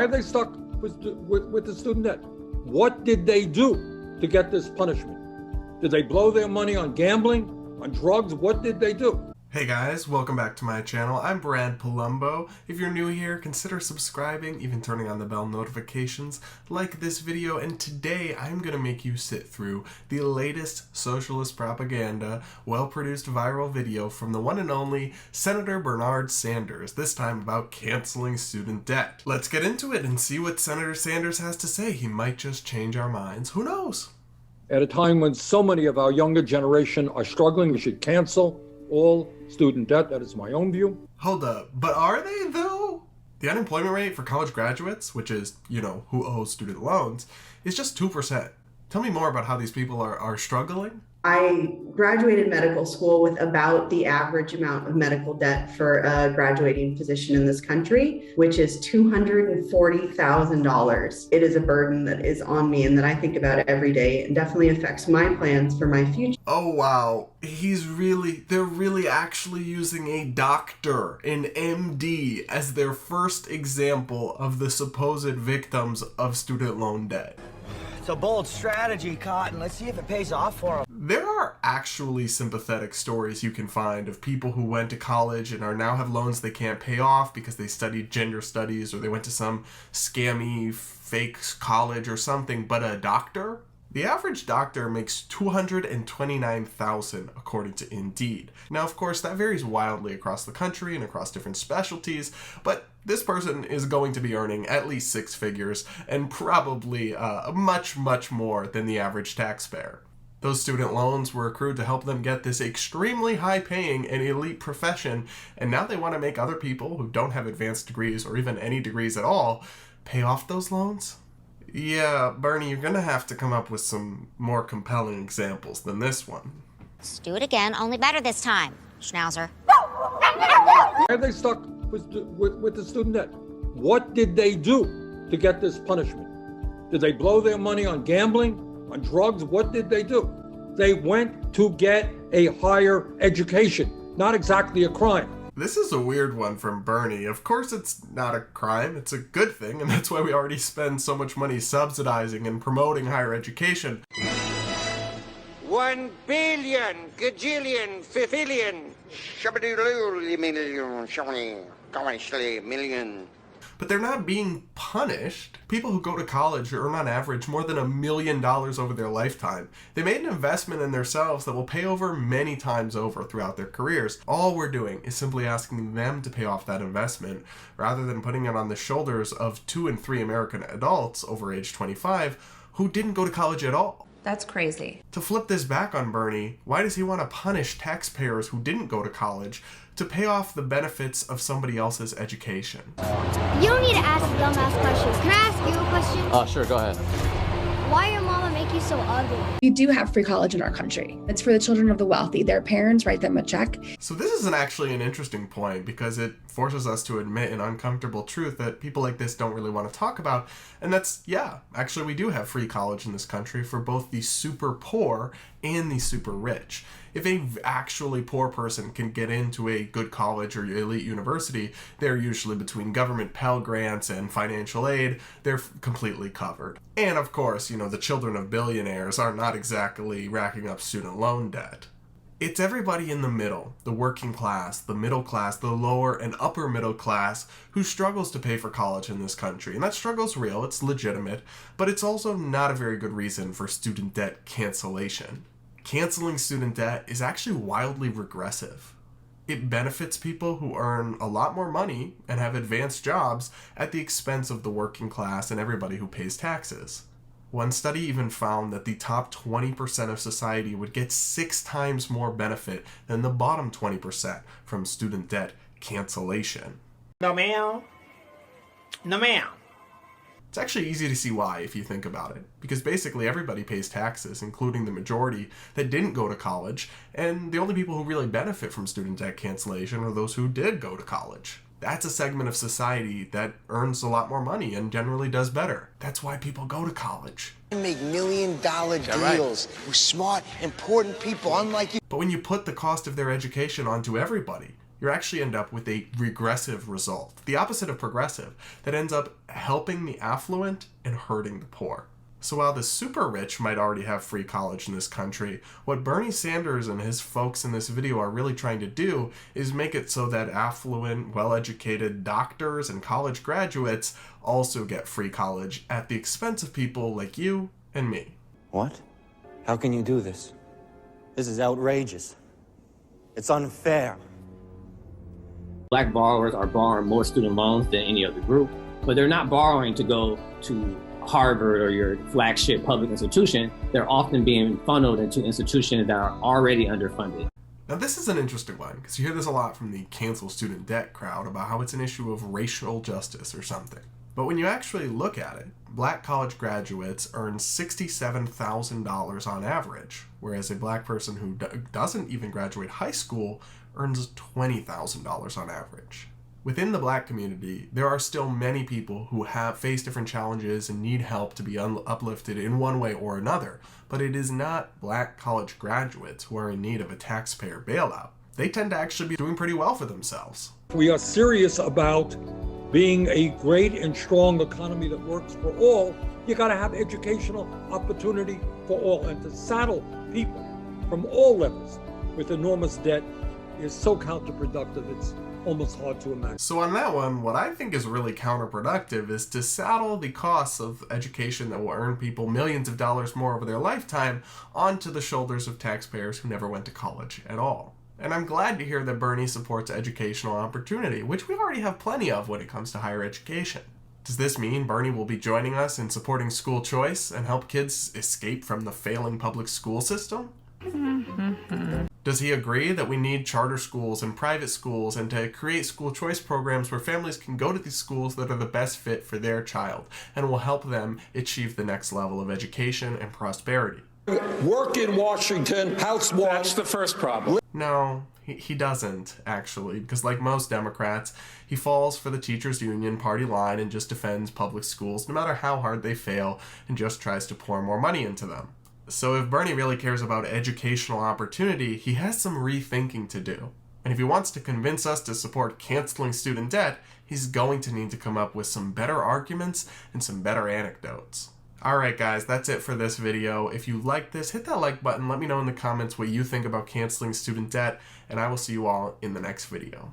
Why are they stuck with the student debt? What did they do to get this punishment? Did they blow their money on gambling, on drugs? What did they do? Hey guys, welcome back to my channel. I'm Brad Polumbo. If you're new here, consider subscribing, even turning on the bell notifications, like this video, and today I'm going to make you sit through the latest socialist propaganda, well-produced viral video from the one and only Senator Bernard Sanders, this time about canceling student debt. Let's get into it and see what Senator Sanders has to say. He might just change our minds. Who knows? At a time when so many of our younger generation are struggling, we should cancel all student debt. That is my own view. Hold up, but are they though? The unemployment rate for college graduates, which is, who owes student loans, is just 2%. Tell me more about how these people are struggling. I graduated medical school with about the average amount of medical debt for a graduating physician in this country, which is $240,000. It is a burden that is on me and that I think about every day and definitely affects my plans for my future. Oh wow, they're really actually using a doctor, an MD, as their first example of the supposed victims of student loan debt. It's a bold strategy, Cotton. Let's see if it pays off for them. There are actually sympathetic stories you can find of people who went to college and now have loans they can't pay off because they studied gender studies or they went to some scammy fake college or something. But a doctor? The average doctor makes $229,000 according to Indeed. Now, of course, that varies wildly across the country and across different specialties, but this person is going to be earning at least six figures and probably much, much more than the average taxpayer. Those student loans were accrued to help them get this extremely high-paying and elite profession, and now they want to make other people who don't have advanced degrees or even any degrees at all pay off those loans? Yeah, Bernie, you're gonna have to come up with some more compelling examples than this one. Let's do it again, only better this time, Schnauzer. Why are they stuck with the student debt? What did they do to get this punishment? Did they blow their money on gambling, on drugs? What did they do? They went to get a higher education, not exactly a crime. This is a weird one from Bernie. Of course it's not a crime, it's a good thing, and that's why we already spend so much money subsidizing and promoting higher education. 1 billion, gajillion, fifillion, million. But they're not being punished. People who go to college earn on average more than $1 million over their lifetime. They made an investment in themselves that will pay over many times over throughout their careers. All we're doing is simply asking them to pay off that investment rather than putting it on the shoulders of 2 and 3 American adults over age 25 who didn't go to college at all. That's crazy. To flip this back on Bernie, why does he want to punish taxpayers who didn't go to college to pay off the benefits of somebody else's education? You don't need to ask dumbass questions. Can I ask you a question? Sure, go ahead. Why your mama make you so ugly? We do have free college in our country. It's for the children of the wealthy. Their parents write them a check. So this is actually an interesting point because it forces us to admit an uncomfortable truth that people like this don't really want to talk about. And that's, actually we do have free college in this country for both the super poor and the super rich. If a actually poor person can get into a good college or elite university, they're usually between government Pell Grants and financial aid, they're completely covered. And of course, the children of billionaires are not exactly racking up student loan debt. It's everybody in the middle, the working class, the middle class, the lower and upper middle class, who struggles to pay for college in this country. And that struggle's real, it's legitimate, but it's also not a very good reason for student debt cancellation. Canceling student debt is actually wildly regressive. It benefits people who earn a lot more money and have advanced jobs at the expense of the working class and everybody who pays taxes. One study even found that the top 20% of society would get 6 times more benefit than the bottom 20% from student debt cancellation. No, ma'am. No, ma'am. It's actually easy to see why if you think about it, because basically everybody pays taxes, including the majority that didn't go to college, and the only people who really benefit from student debt cancellation are those who did go to college. That's a segment of society that earns a lot more money and generally does better. That's why people go to college. Make $1 million deals with smart, important people unlike you. But when you put the cost of their education onto everybody, you actually end up with a regressive result, the opposite of progressive, that ends up helping the affluent and hurting the poor. So while the super rich might already have free college in this country, what Bernie Sanders and his folks in this video are really trying to do is make it so that affluent, well-educated doctors and college graduates also get free college at the expense of people like you and me. What? How can you do this? This is outrageous. It's unfair. Black borrowers are borrowing more student loans than any other group, but they're not borrowing to go to Harvard or your flagship public institution. They're often being funneled into institutions that are already underfunded. Now this is an interesting one, because you hear this a lot from the cancel student debt crowd about how it's an issue of racial justice or something. But when you actually look at it, black college graduates earn $67,000 on average, whereas a black person who doesn't even graduate high school earns $20,000 on average. Within the black community, there are still many people who have faced different challenges and need help to be uplifted in one way or another, but it is not black college graduates who are in need of a taxpayer bailout. They tend to actually be doing pretty well for themselves. We are serious about being a great and strong economy that works for all. You got to have educational opportunity for all, and to saddle people from all levels with enormous debt is so counterproductive. It's almost hard to imagine. So on that one, what I think is really counterproductive is to saddle the costs of education that will earn people millions of dollars more over their lifetime onto the shoulders of taxpayers who never went to college at all. And I'm glad to hear that Bernie supports educational opportunity, which we already have plenty of when it comes to higher education. Does this mean Bernie will be joining us in supporting school choice and help kids escape from the failing public school system? Does he agree that we need charter schools and private schools and to create school choice programs where families can go to these schools that are the best fit for their child and will help them achieve the next level of education and prosperity? Work in Washington, House one. That's the first problem. No, he doesn't, actually, because like most Democrats, he falls for the teachers' union party line and just defends public schools no matter how hard they fail and just tries to pour more money into them. So if Bernie really cares about educational opportunity, he has some rethinking to do. And if he wants to convince us to support canceling student debt, he's going to need to come up with some better arguments and some better anecdotes. Alright guys, that's it for this video. If you liked this, hit that like button, let me know in the comments what you think about canceling student debt, and I will see you all in the next video.